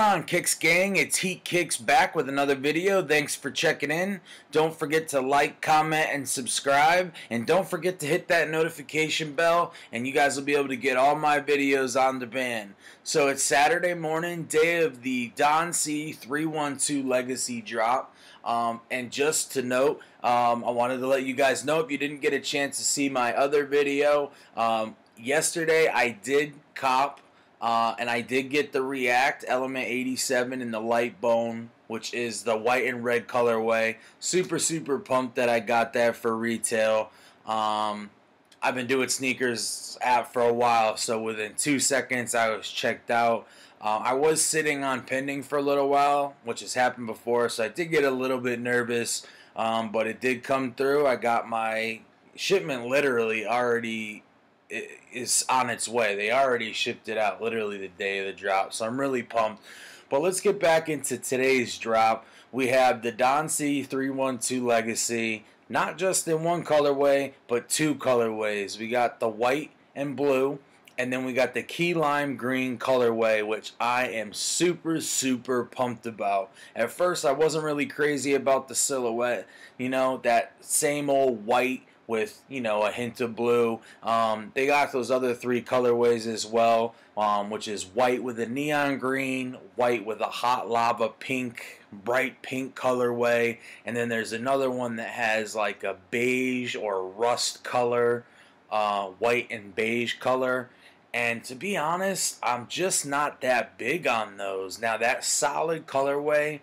On Kicks gang, it's Heat Kicks back with another video. Thanks for checking in. Don't forget to like, comment, and subscribe, and don't forget to hit that notification bell, and you guys will be able to get all my videos on demand. So it's Saturday morning, day of the Don C 312 Legacy drop. And just to note, I wanted to let you guys know, if you didn't get a chance to see my other video, yesterday I did cop. And I did get the React Element 87 in the light bone, which is the white and red colorway. Super pumped that I got that for retail. I've been doing sneakers app for a while, so within 2 seconds I was checked out. I was sitting on pending for a little while, which has happened before, so I did get a little bit nervous, but it did come through. I got my shipment literally already is on its way. They already shipped it out literally the day of the drop, so I'm really pumped. But let's get back into today's drop. We have the Don C 312 Legacy, not just in one colorway, but two colorways. We got the white and blue, and then we got the key lime green colorway, which I am super pumped about. At first I wasn't really crazy about the silhouette, you know, that same old white with, you know, a hint of blue. They got those other three colorways as well, which is white with a neon green, white with a hot lava pink, bright pink colorway, and then there's another one that has like a beige or rust color, white and beige color. And to be honest, I'm just not that big on those. Now that solid colorway,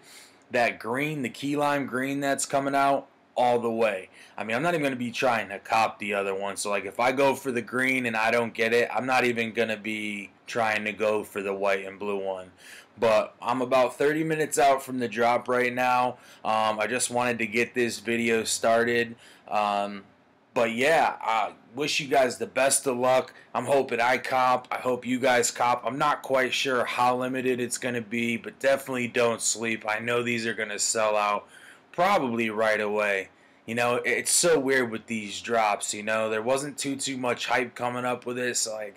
that green, the key lime green that's coming out, all the way. I mean, I'm not even going to be trying to cop the other one. So like if I go for the green and I don't get it, I'm not even going to be trying to go for the white and blue one. But I'm about 30 minutes out from the drop right now. I just wanted to get this video started. But yeah, I wish you guys the best of luck. I'm hoping I cop. I hope you guys cop. I'm not quite sure how limited it's going to be, but definitely don't sleep. I know these are going to sell out probably right away. You know, it's so weird with these drops, you know. There wasn't too much hype coming up with this. Like,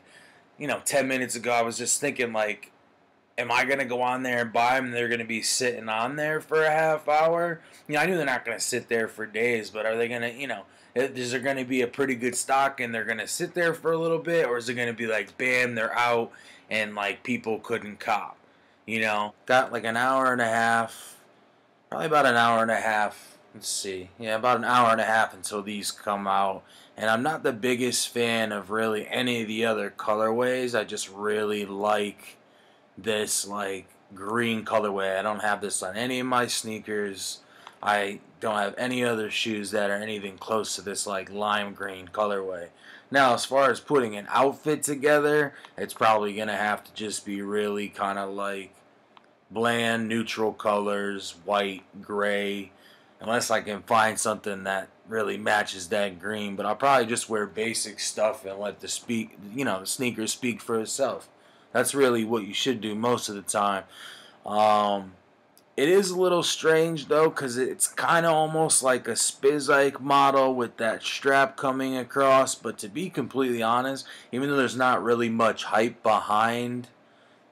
you know, 10 minutes ago I was just thinking, like, am I going to go on there and buy them and they're going to be sitting on there for a half hour? You know, I knew they're not going to sit there for days, but are they going to, you know, is there going to be a pretty good stock and they're going to sit there for a little bit? Or is it going to be like, bam, they're out and, like, people couldn't cop? You know, got like an hour and a half. Probably about an hour and a half. Let's see. Yeah, about an hour and a half until these come out. And I'm not the biggest fan of really any of the other colorways. I just really like this like green colorway. I don't have this on any of my sneakers. I don't have any other shoes that are anything close to this like lime green colorway. Now, as far as putting an outfit together, it's probably going to have to just be really kind of like bland, neutral colors, white, gray, unless I can find something that really matches that green. But I'll probably just wear basic stuff and let the sneakers speak for itself. That's really what you should do most of the time. It is a little strange though, because it's kind of almost like a Spizike model with that strap coming across. But to be completely honest, even though there's not really much hype behind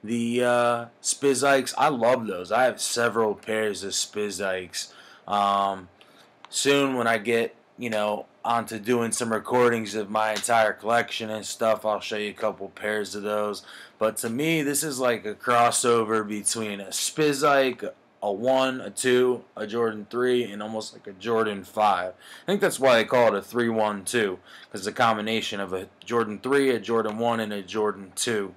the Spizikes, I love those. I have several pairs of Spizikes. Soon when I get, you know, onto doing some recordings of my entire collection and stuff, I'll show you a couple pairs of those. But to me, this is like a crossover between a Spizike, a 1, a 2, a Jordan 3, and almost like a Jordan 5. I think that's why they call it a 312, because it's a combination of a Jordan 3, a Jordan 1, and a Jordan 2.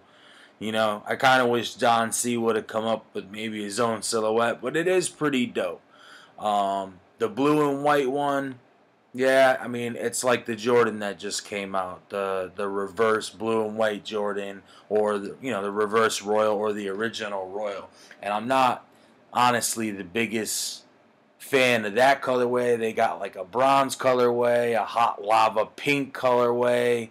You know, I kind of wish Don C would have come up with maybe his own silhouette, but it is pretty dope. The blue and white one, yeah, I mean, it's like the Jordan that just came out, the reverse blue and white Jordan, or the, you know, the reverse Royal or the original Royal. And I'm not honestly the biggest fan of that colorway. They got like a bronze colorway, a hot lava pink colorway.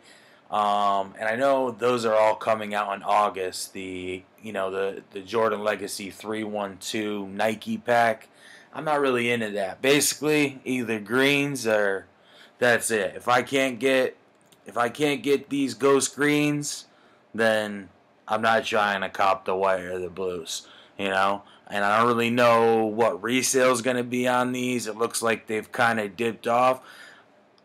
And I know those are all coming out in August. The Jordan Legacy 312 Nike pack. I'm not really into that. Basically, either greens or that's it. If I can't get these ghost greens, then I'm not trying to cop the white or the blues. you know. And I don't really know what resale is going to be on these. It looks like they've kind of dipped off.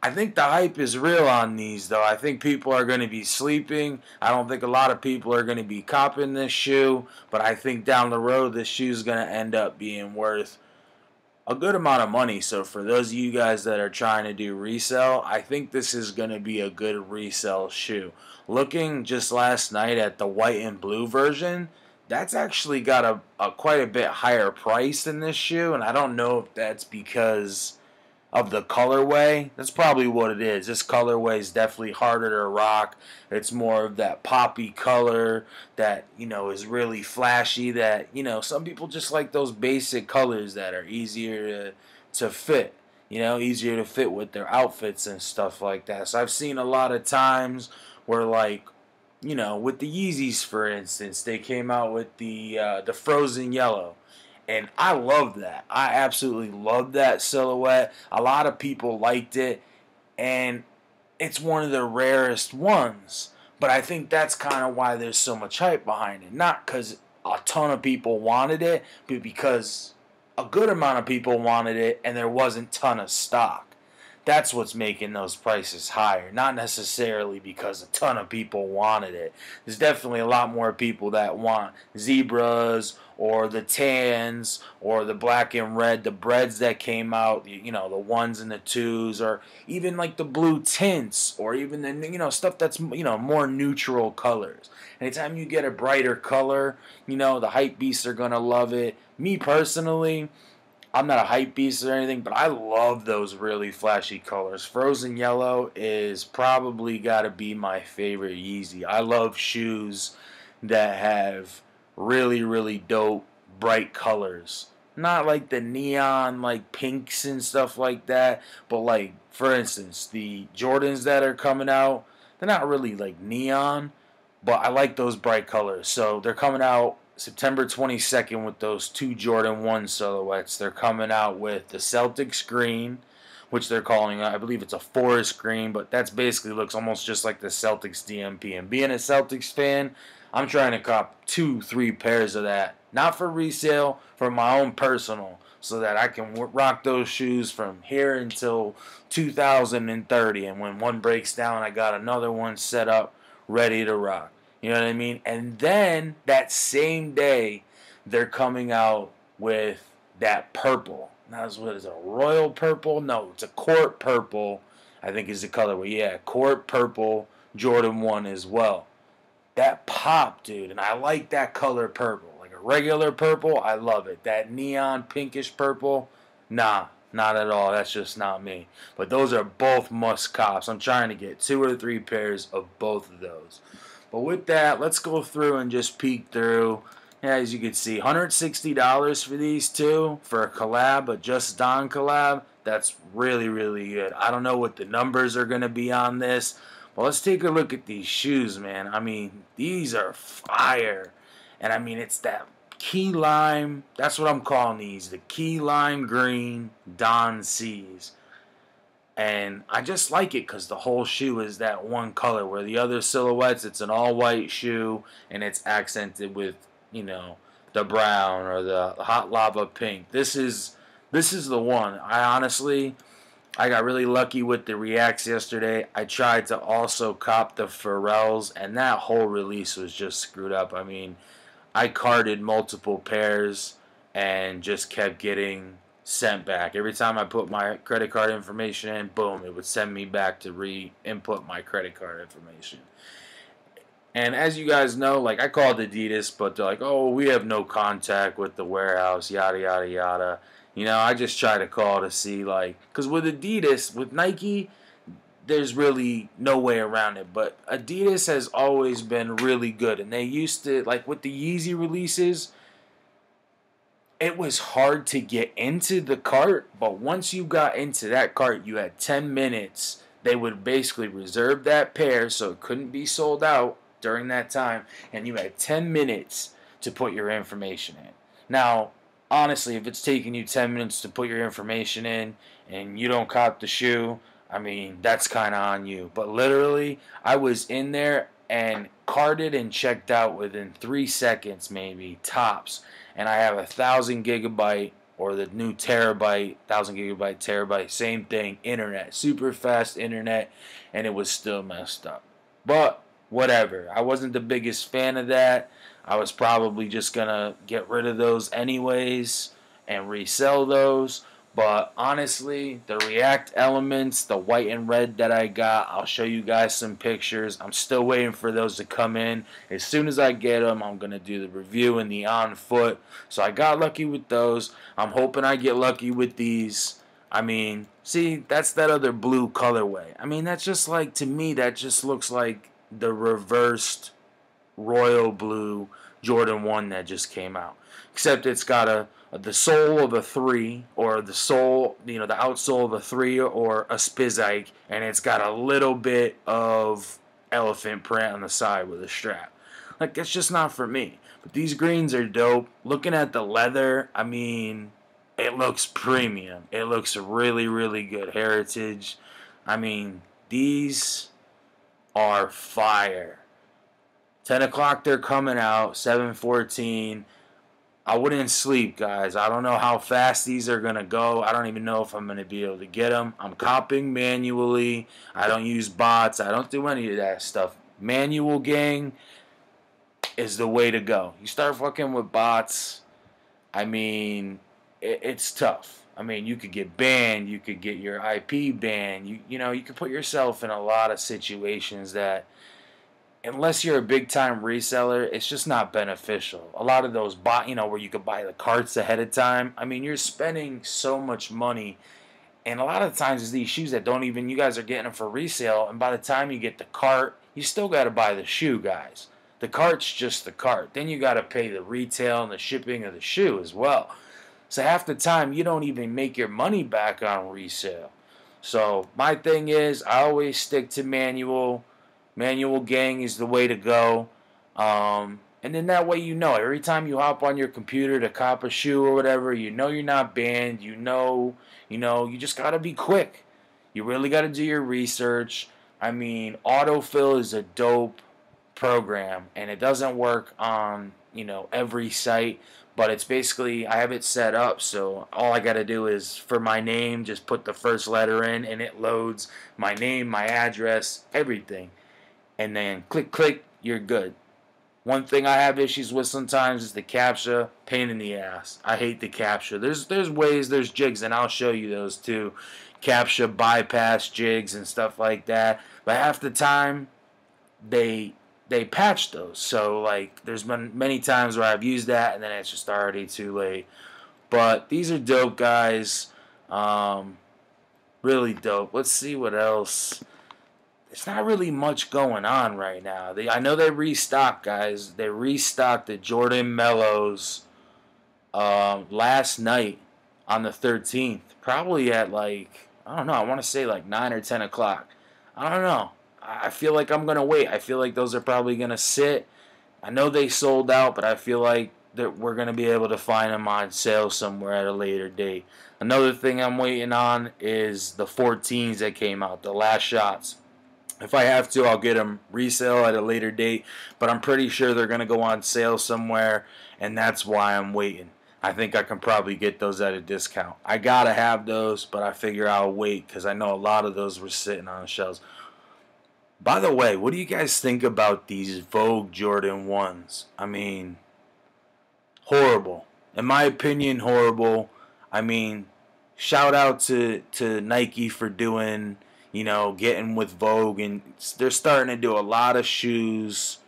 I think the hype is real on these, though. I think people are going to be sleeping. I don't think a lot of people are going to be copping this shoe, but I think down the road this shoe is going to end up being worth a good amount of money. So for those of you guys that are trying to do resale, I think this is going to be a good resale shoe. Looking just last night at the white and blue version, that's actually got a quite a bit higher price than this shoe, and I don't know if that's because of the colorway. That's probably what it is. This colorway is definitely harder to rock. It's more of that poppy color that, you know, is really flashy, that, you know, some people just like those basic colors that are easier to fit, you know, easier to fit with their outfits and stuff like that. So I've seen a lot of times where, like, you know, with the Yeezys, for instance, they came out with the frozen yellow. And I love that. I absolutely love that silhouette. A lot of people liked it, and it's one of the rarest ones. But I think that's kind of why there's so much hype behind it. Not because a ton of people wanted it, but because a good amount of people wanted it, and there wasn't a ton of stock. That's what's making those prices higher, not necessarily because a ton of people wanted it. There's definitely a lot more people that want zebras or the tans or the black and red, the breads that came out, you know, the ones and the twos, or even like the blue tints, or even the, you know, stuff that's, you know, more neutral colors. Anytime you get a brighter color, you know, the hype beasts are gonna love it. Me personally, I'm not a hype beast or anything, but I love those really flashy colors. Frozen yellow is probably got to be my favorite Yeezy. I love shoes that have really, really dope, bright colors. Not like the neon, like pinks and stuff like that, but like, for instance, the Jordans that are coming out, they're not really like neon, but I like those bright colors. So they're coming out September 22nd with those two Jordan 1 silhouettes. They're coming out with the Celtics green, which they're calling, I believe it's a forest green, but that's basically looks almost just like the Celtics DMP. And being a Celtics fan, I'm trying to cop 2-3 pairs of that. Not for resale, for my own personal, so that I can rock those shoes from here until 2030. And when one breaks down, I got another one set up, ready to rock. You know what I mean? And then that same day, they're coming out with that purple. Now, what is it, a royal purple? No, it's a court purple, I think is the colorway. Yeah, court purple Jordan 1 as well. That pop, dude, and I like that color purple. Like a regular purple, I love it. That neon pinkish purple, nah, not at all. That's just not me. But those are both must cops. I'm trying to get 2 or 3 pairs of both of those. But with that, let's go through and just peek through. As you can see, $160 for these two for a collab, a Just Don collab. That's really, really good. I don't know what the numbers are going to be on this, but let's take a look at these shoes, man. I mean, these are fire. And I mean, it's that key lime. That's what I'm calling these. The key lime green Don C's. And I just like it because the whole shoe is that one color, where the other silhouettes, it's an all-white shoe, and it's accented with, you know, the brown or the hot lava pink. This is the one. I got really lucky with the Reacts yesterday. I tried to also cop the Pharrells, and that whole release was just screwed up. I mean, I carded multiple pairs and just kept getting sent back. Every time I put my credit card information in, boom, it would send me back to re-input my credit card information. And as you guys know, like, I called Adidas, but they're like, oh, we have no contact with the warehouse, yada, yada, yada. You know, I just try to call to see, like, because with Adidas, with Nike, there's really no way around it. But Adidas has always been really good. And they used to, like, with the Yeezy releases, it was hard to get into the cart, but once you got into that cart, you had 10 minutes. They would basically reserve that pair so it couldn't be sold out during that time, and you had 10 minutes to put your information in. Now, honestly, if it's taking you 10 minutes to put your information in and you don't cop the shoe, I mean, that's kind of on you. But literally, I was in there and carded and checked out within 3 seconds, maybe tops. And I have 1,000 GB or the new terabyte, 1,000 GB terabyte, same thing, internet, super fast internet, and it was still messed up. But whatever, I wasn't the biggest fan of that. I was probably just gonna get rid of those anyways and resell those. But honestly, the React elements, the white and red that I got, I'll show you guys some pictures. I'm still waiting for those to come in. As soon as I get them, I'm going to do the review and the on foot. So I got lucky with those. I'm hoping I get lucky with these. I mean, see, that's that other blue colorway. I mean, that's just like, to me, that just looks like the reversed royal blue Jordan 1 that just came out. Except it's got the sole of a 3, or the sole, the outsole of a 3 or a Spizike, and it's got a little bit of elephant print on the side with a strap. Like, it's just not for me. But these greens are dope. Looking at the leather, I mean, it looks premium. It looks really, really good. Heritage. I mean, these are fire. 10 o'clock they're coming out, 7:14. I wouldn't sleep, guys. I don't know how fast these are going to go. I don't even know if I'm going to be able to get them. I'm copying manually. I don't use bots. I don't do any of that stuff. Manual, gang, is the way to go. You start fucking with bots, I mean, it's tough. I mean, you could get banned. You could get your IP banned. You could put yourself in a lot of situations that, unless you're a big-time reseller, it's just not beneficial. A lot of those where you could buy the carts ahead of time, I mean, you're spending so much money, and a lot of times it's these shoes that don't even, you guys are getting them for resale, and by the time you get the cart, you still got to buy the shoe, guys. The cart's just the cart. Then you got to pay the retail and the shipping of the shoe as well. So half the time, you don't even make your money back on resale. So my thing is, I always stick to manual. Manual, gang, is the way to go. And then that way every time you hop on your computer to cop a shoe or whatever, you're not banned. You just got to be quick. You really got to do your research. I mean, autofill is a dope program, and it doesn't work on, every site, but it's basically, I have it set up so all I got to do is, for my name, just put the first letter in, and it loads my name, my address, everything. And then click, you're good. One thing I have issues with sometimes is the CAPTCHA. Pain in the ass. I hate the CAPTCHA. There's ways, there's jigs, and I'll show you those too. CAPTCHA bypass jigs and stuff like that. But half the time, they patch those. So, like, there's been many times where I've used that, and then it's just already too late. But these are dope, guys. Really dope. Let's see what else. There's not really much going on right now. I know they restocked, guys. They restocked the Jordan Mellows last night on the 13th. Probably at, like, I don't know, I want to say like 9 or 10 o'clock. I don't know. I feel like I'm going to wait. I feel like those are probably going to sit. I know they sold out, but I feel like that we're going to be able to find them on sale somewhere at a later date. Another thing I'm waiting on is the 14s that came out, the last shots. If I have to, I'll get them resale at a later date, but I'm pretty sure they're going to go on sale somewhere, and that's why I'm waiting. I think I can probably get those at a discount. I got to have those, but I figure I'll wait because I know a lot of those were sitting on shelves. By the way, what do you guys think about these Vogue Jordan 1s? I mean, horrible. In my opinion, horrible. I mean, shout out to Nike for doing, getting with Vogue, and they're starting to do a lot of shoes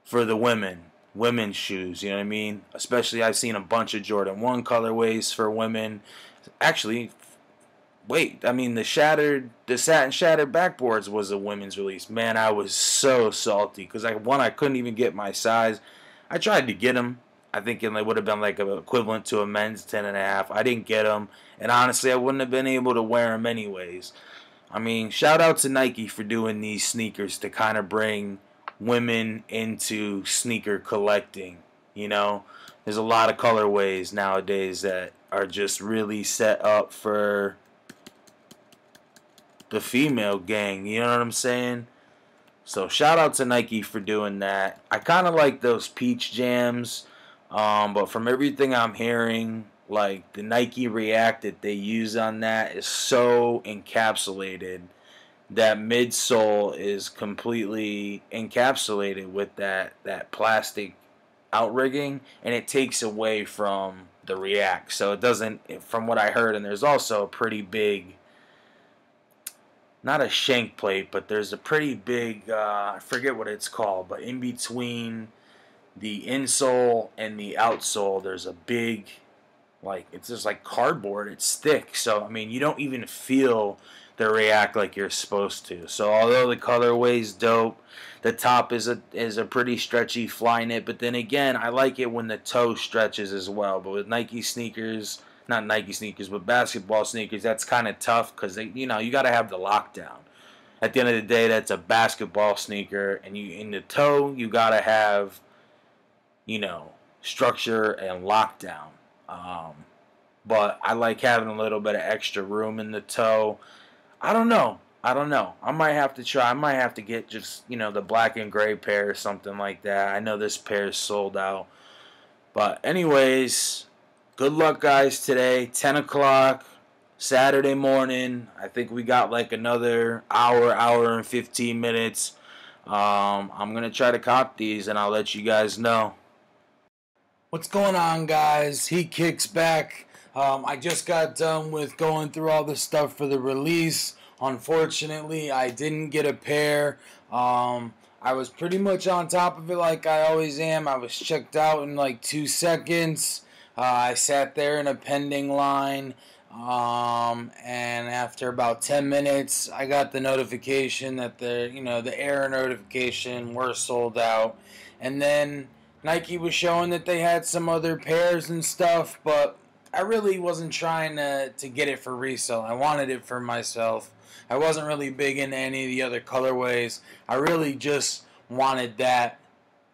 for the women's shoes, you know what I mean? Especially, I've seen a bunch of Jordan 1 colorways for women. Actually, wait, I mean, the satin shattered backboards was a women's release. Man, I was so salty because I couldn't even get my size. I tried to get them. I think it would have been like an equivalent to a men's 10.5. I didn't get them, and honestly, I wouldn't have been able to wear them anyways. I mean, shout out to Nike for doing these sneakers to kind of bring women into sneaker collecting. There's a lot of colorways nowadays that are just really set up for the female gang. You know what I'm saying? So shout out to Nike for doing that. I kind of like those peach jams, but from everything I'm hearing, like the Nike React that they use on that is so encapsulated. That midsole is completely encapsulated with that plastic outrigging, and it takes away from the React. So it doesn't, from what I heard, and there's also a pretty big, not a shank plate, but there's a pretty big, I forget what it's called, but in between the insole and the outsole, there's a big, like, it's just like cardboard. It's thick. So, I mean, you don't even feel the React like you're supposed to. So, although the colorway's dope, the top is a pretty stretchy fly knit. But then again, I like it when the toe stretches as well. But with Nike sneakers, not Nike sneakers, but basketball sneakers, that's kind of tough because, you know, you got to have the lockdown. At the end of the day, that's a basketball sneaker. And you in the toe, you got to have, you know, structure and lockdown. But I like having a little bit of extra room in the toe. I don't know. I might have to try. I might have to get just, you know, the black and gray pair or something like that. I know this pair is sold out. But anyways, good luck, guys, today. 10 o'clock, Saturday morning. I think we got like another hour and 15 minutes. I'm going to try to cop these, and I'll let you guys know. What's going on, guys? Heat Kicks back. I just got done with going through all the stuff for the release. Unfortunately, I didn't get a pair. I was pretty much on top of it like I always am. I was checked out in like 2 seconds. I sat there in a pending line. And after about 10 minutes, I got the notification that the error notification were sold out. And then Nike was showing that they had some other pairs and stuff, but I really wasn't trying to get it for resale. I wanted it for myself. I wasn't really big into any of the other colorways. I really just wanted that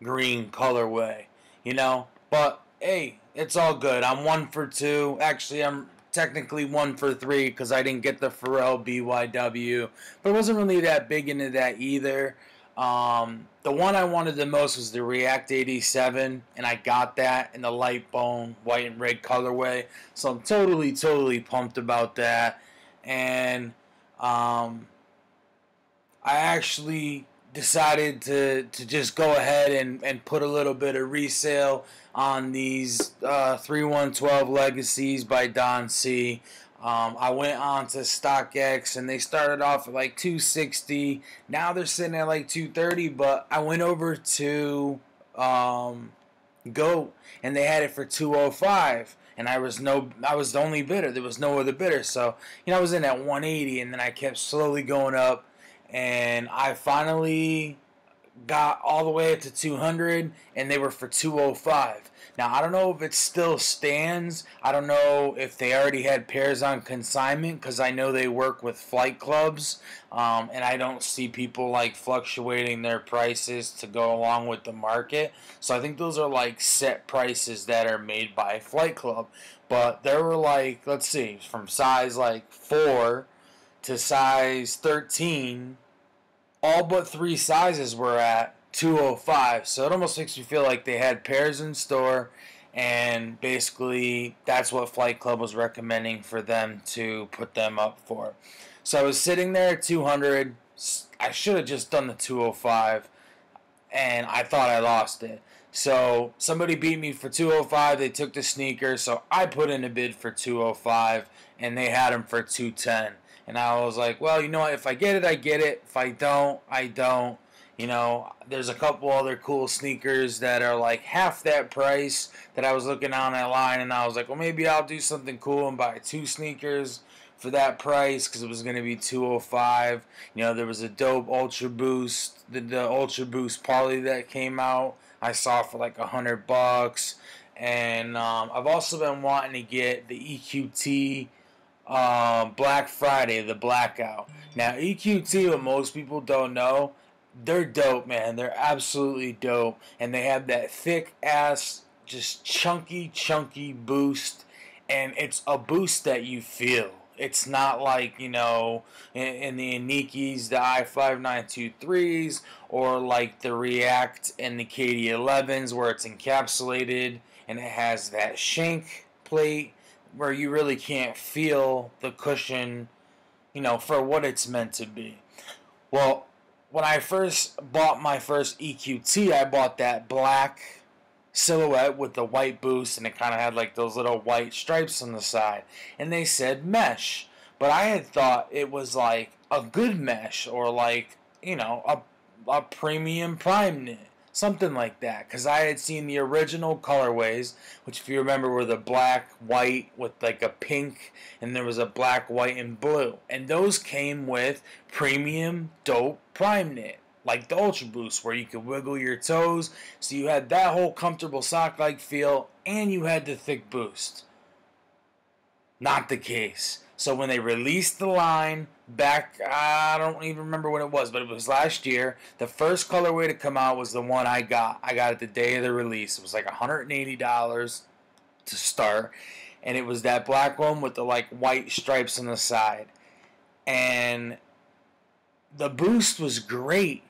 green colorway, you know? But, hey, it's all good. I'm 1 for 2. Actually, I'm technically 1 for 3 because I didn't get the Pharrell BYW. But I wasn't really that big into that either. The one I wanted the most was the React 87, and I got that in the light bone white and red colorway. So I'm totally pumped about that. And I actually decided to just go ahead and put a little bit of resale on these 3112 Legacies by Don C. I went on to StockX, and they started off at like $260. Now they're sitting at like $230, but I went over to Go, and they had it for $205. And I was the only bidder. There was no other bidder. So, you know, I was in at $180, and then I kept slowly going up, and I finally got all the way up to $200, and they were for $205. Now, I don't know if it still stands. I don't know if they already had pairs on consignment, because I know they work with flight clubs, and I don't see people like fluctuating their prices to go along with the market. So I think those are like set prices that are made by Flight Club. But there were like, let's see, from size like 4 to size 13, all but 3 sizes were at $205. So it almost makes me feel like they had pairs in store, and basically that's what Flight Club was recommending for them to put them up for. So I was sitting there at $200. I should have just done the $205, and I thought I lost it. So somebody beat me for $205. They took the sneaker, so I put in a bid for $205, and they had them for $210. And I was like, well, you know what? If I get it, I get it. If I don't, I don't. You know, there's a couple other cool sneakers that are like half that price that I was looking on that line, and I was like, well, maybe I'll do something cool and buy 2 sneakers for that price because it was going to be $205. You know, there was a dope Ultra Boost, the Ultra Boost Parley that came out. I saw for like $100. And I've also been wanting to get the EQT Black Friday, the blackout. Now, EQT, what most people don't know, they're dope, man. They're absolutely dope. And they have that thick ass, just chunky boost. And it's a boost that you feel. It's not like, in the Inikis, the I5923s, or like the React and the KD11s where it's encapsulated and it has that shank plate where you really can't feel the cushion, for what it's meant to be. Well, when I first bought my first EQT, I bought that black silhouette with the white boost, and it kind of had like those little white stripes on the side, and they said mesh, but I had thought it was like a good mesh, or like a premium prime knit, something like that, because I had seen the original colorways, which if you remember were the black white with like a pink, and there was a black white and blue, and those came with premium dope prime knit, like the Ultra Boost, where you could wiggle your toes, so you had that whole comfortable sock-like feel, and you had the thick boost. Not the case. So when they released the line back, I don't even remember when it was, but it was last year, the first colorway to come out was the one I got. I got it the day of the release. It was like $180 to start, and it was that black one with the like white stripes on the side. And the boost was great,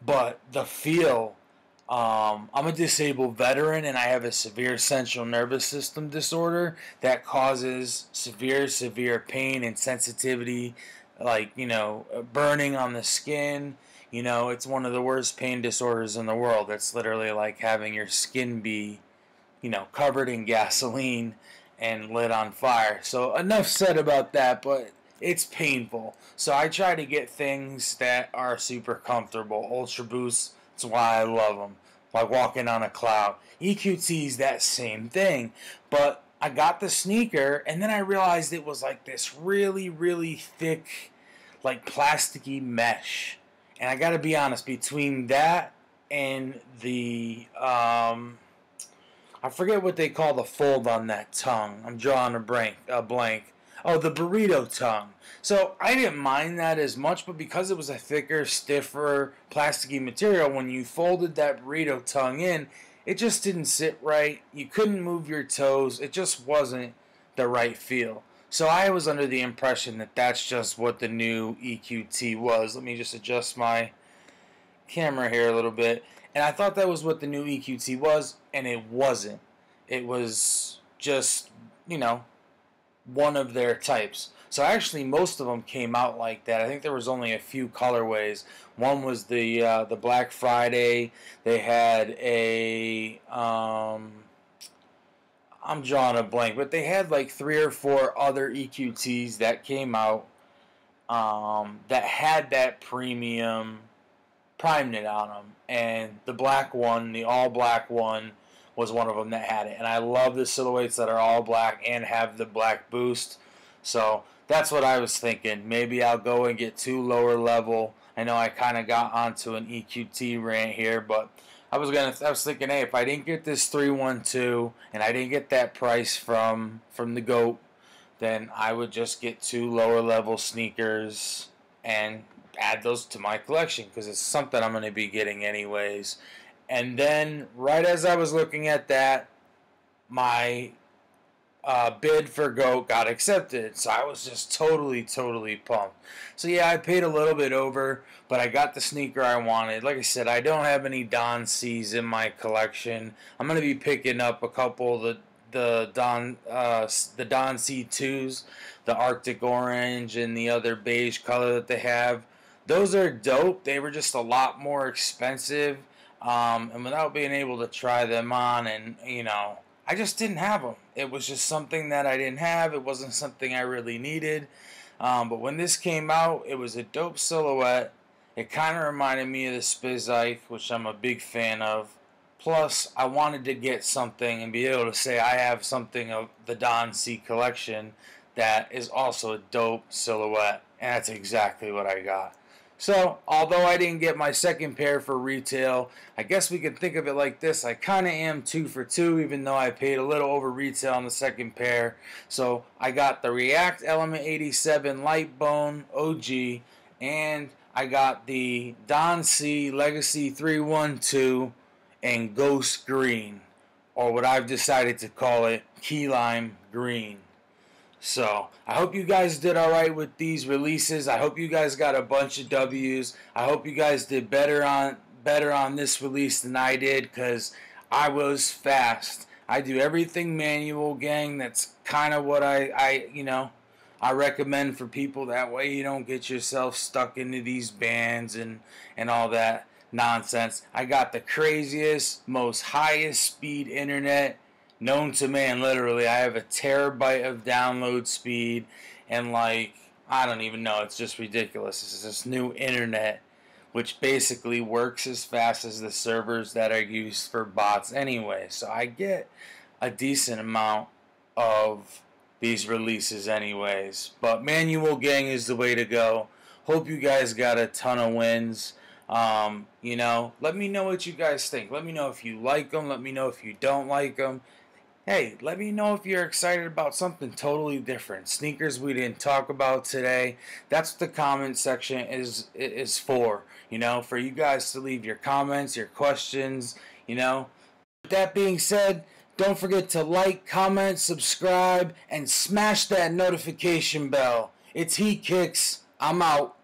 but the feel, I'm a disabled veteran and I have a severe central nervous system disorder that causes severe pain and sensitivity, like, burning on the skin. It's one of the worst pain disorders in the world. It's literally like having your skin be, covered in gasoline and lit on fire. So enough said about that, but it's painful. So I try to get things that are super comfortable. Ultra Boost, that's why I love them. Like walking on a cloud. EQT's that same thing. But I got the sneaker, and then I realized it was like this really, really thick, like plasticky mesh. And I gotta be honest, between that and the, I forget what they call the fold on that tongue. I'm drawing a blank. Oh, the burrito tongue. So I didn't mind that as much, but because it was a thicker, stiffer, plasticky material, when you folded that burrito tongue in, it just didn't sit right. You couldn't move your toes. It just wasn't the right feel. So I was under the impression that that's just what the new EQT was. Let me just adjust my camera here a little bit. And I thought that was what the new EQT was, and it wasn't. It was just, one of their types. So actually most of them came out like that. I think there was only a few colorways. One was the Black Friday. They had a I'm drawing a blank, but they had like 3 or 4 other EQTs that came out that had that premium prime knit on them, and the black one, the all black one, was one of them that had it. And I love the silhouettes that are all black and have the black boost. So that's what I was thinking. Maybe I'll go and get 2 lower level. I know I kind of got onto an EQT rant here, but I was thinking, hey, if I didn't get this 312 and I didn't get that price from the GOAT, then I would just get 2 lower level sneakers and add those to my collection, because it's something I'm going to be getting anyways. And then, right as I was looking at that, my bid for GOAT got accepted. So I was just totally pumped. So yeah, I paid a little bit over, but I got the sneaker I wanted. Like I said, I don't have any Don C's in my collection. I'm going to be picking up a couple of the Don C2s, the Arctic Orange and the other beige color that they have. Those are dope. They were just a lot more expensive. And without being able to try them on, and I just didn't have them. It was just something that I didn't have. It wasn't something I really needed. But when this came out, it was a dope silhouette. It kind of reminded me of the Spizike, which I'm a big fan of. Plus, I wanted to get something and be able to say I have something of the Don C collection that is also a dope silhouette. And that's exactly what I got. So, although I didn't get my second pair for retail, I guess we could think of it like this. I kind of am 2 for 2, even though I paid a little over retail on the second pair. So, I got the React Element 87 Light Bone OG, and I got the Don C Legacy 312 and Ghost Green, or what I've decided to call it, Key Lime Green. So I hope you guys did all right with these releases. I hope you guys got a bunch of W's. I hope you guys did better on this release than I did, because I was fast. I do everything manual, gang. That's kind of what I recommend for people. That way you don't get yourself stuck into these bans and all that nonsense. I got the craziest, most highest speed internet known to man. Literally, I have a terabyte of download speed, and like, I don't even know, it's just ridiculous. It's this new internet which basically works as fast as the servers that are used for bots anyway. So I get a decent amount of these releases anyways. But manual, gang, is the way to go. Hope you guys got a ton of wins. Let me know what you guys think. Let me know if you like them. Let me know if you don't like them. Hey, let me know if you're excited about something totally different. Sneakers we didn't talk about today. That's what the comment section is for. For you guys to leave your comments, your questions. With that being said, don't forget to like, comment, subscribe, and smash that notification bell. It's Heat Kicks. I'm out.